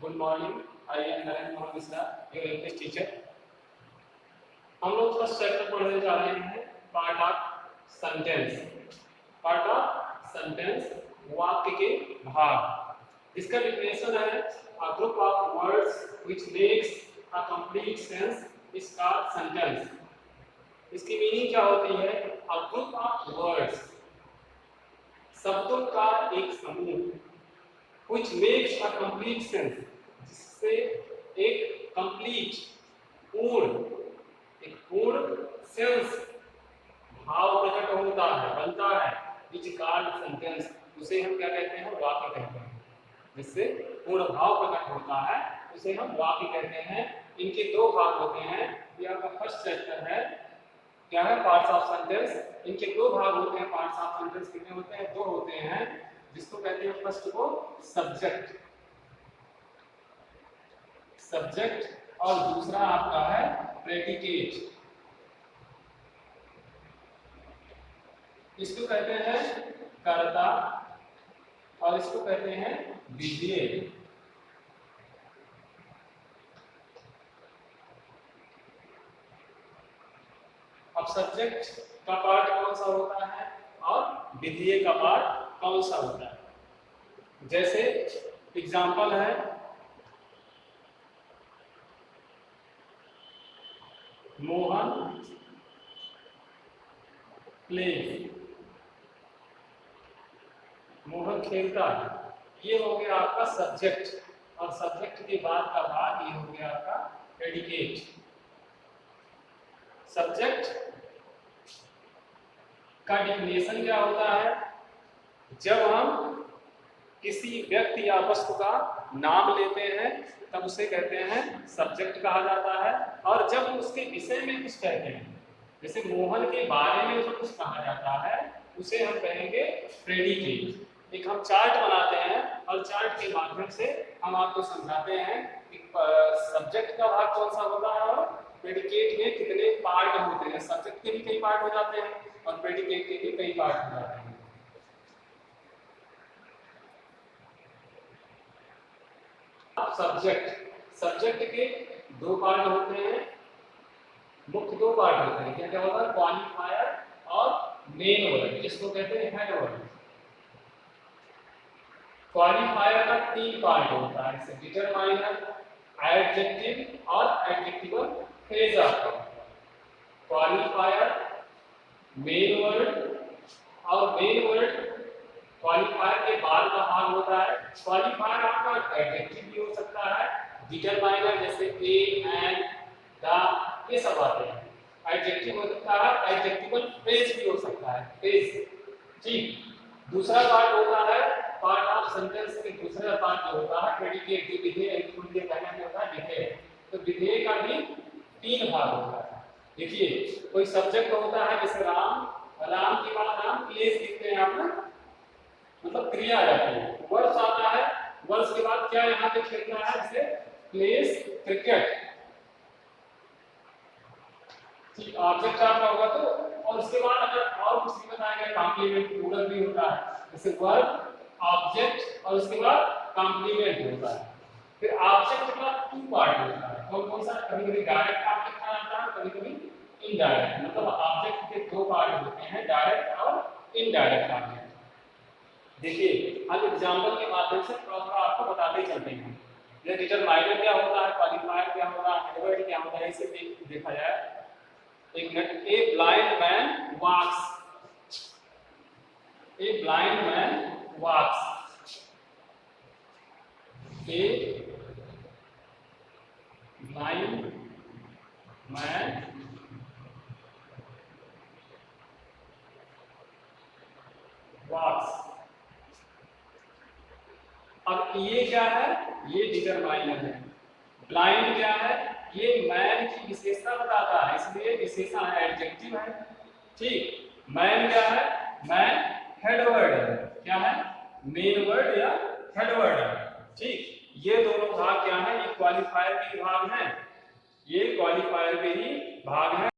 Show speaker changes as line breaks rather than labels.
Good morning. I am Narendra Mohan Mishra, your English teacher. हम लोग first chapter पढ़ने जा रहे हैं, part of sentence. Part of sentence, वाक्य के भाग। इसका डिफिनेशन है a group of words which makes a complete sense is called sentence. इसकी मीनिंग क्या होती है? अ ग्रुप ऑफ वर्ड्स, शब्दों का एक समूह, which makes a complete sense, जिससे एक कंप्लीट पूर्ण सेंस भाव प्रकट होता है, बनता है, which called sentence, उसे हम क्या कहते हैं? वाक्य कहते हैं। जिससे पूर्ण भाव प्रकट होता है उसे हम वाक्य कहते हैं। इनके दो भाग होते हैं। ये आपका फर्स्ट चैप्टर है, क्या है? Parts of sentence. इनके दो भाग होते हैं। पार्ट्स ऑफ सेंटेंस कितने होते हैं? दो होते हैं, जिसको कहते हैं फर्स्ट को सब्जेक्ट, और दूसरा आपका है प्रेडिकेट। इसको कहते हैं कर्ता और इसको कहते हैं विधेय। अब सब्जेक्ट का पार्ट कौन सा होता है और विधेय का पार्ट कौन सा होता है? जैसे एग्जाम्पल है, मोहन प्ले, मोहन खेलता है। ये हो गया आपका सब्जेक्ट, और सब्जेक्ट के बाद का भाग ये हो गया आपका प्रेडिकेट। सब्जेक्ट का डिफिनेशन क्या होता है? जब हम किसी व्यक्ति या वस्तु का नाम लेते हैं तब उसे कहते हैं सब्जेक्ट कहा जाता है। और जब हम उसके विषय में कुछ कहते हैं, जैसे मोहन के बारे में जो कुछ कहा जाता है, उसे हम कहेंगे प्रेडिकेट। एक हम चार्ट बनाते हैं और चार्ट के माध्यम से हम आपको समझाते हैं कि सब्जेक्ट का भाग कौन सा होता है और प्रेडिकेट में कितने पार्ट होते हैं। सब्जेक्ट के भी कई पार्ट हो जाते हैं और प्रेडिकेट के भी कई पार्ट हो जाते हैं। सब्जेक्ट के दो पार्ट होते हैं, मुख्य दो पार्ट होते हैं। क्या क्या होता है? क्वालिफायर और मेन वर्ड, जिसको कहते हैं हेड वर्ड। क्वालिफायर का तीन पार्ट होता है, जैसे डिटरमाइनर, एडजेक्टिव और एडजेक्टिवल फ्रेज आपका। क्वालिफायर, मेन वर्ड और मेन वर्ड क्वालिफायर के बाद का भाग होता है। क्वालिफायर आपका एडजेक्टिव भी हो सकता है, डिटरमाइनर जैसे ए, एंड, द, ये सब आते हैं। एडजेक्टिव हो सकता है, एडजेक्टिवल फ्रेज भी हो सकता है, फ्रेज। ठीक। दूसरा पार्ट होता है, पार्ट ऑफ सेंटेंस के दूसरा पार्ट जो होता है प्रेडिकेट, जो विधेय कहने में होता है विधेय। तो विधेय का भी तीन भाग होता है। देखिए, कोई सब्जेक्ट होता है, जैसे राम, राम के बाद राम प्लेस लिखते हैं आप ना, मतलब क्रिया आ जाती है। वर्ड्स आता है, वर्ड्स के बाद क्या यहाँ पे खेलता है, जैसे प्लेस क्रिकेट। ठीक, ऑब्जेक्ट आपका होगा तो, और उसके बाद अगर और कुछ भी बताएंगे, कॉम्प्लीमेंट प्लूरल भी होता है, जैसे वर्ब, ऑब्जेक्ट और उसके बाद कॉम्प्लीमेंट होता है। फिर ऑब्जेक्ट का टू पार्ट होता है। कौन कौन सा? कभी कभी डायरेक्ट ऑब्जेक्ट आ जाता है, कभी कभी इनडायरेक्ट। मतलब ऑब्जेक्ट के दो पार्ट होते हैं, डायरेक्ट और इनडायरेक्ट ऑब्जेक्ट। देखिए, हम एग्जांपल के माध्यम से थोड़ा आपको बताते चलते हैं। ये डिटरमाइनर क्या होता है, क्वालिफायर क्या होता है, हेडवर्ड क्या होता है, इसे देखा जाए। एक minute. A blind man walks, a blind man walks, a blind man walks. अब ये क्या है? ये डिटरमाइनर है। ब्लाइंड क्या है? ये मैन की विशेषता बताता है, इसलिए विशेषण है, एडजेक्टिव है। ठीक। मैन क्या है? मैन हेड वर्ड है। क्या है? मेन वर्ड या हेड वर्ड है। ठीक। ये दोनों भाग क्या है? ये क्वालिफायर के भाग हैं, ये क्वालिफायर के ही भाग हैं।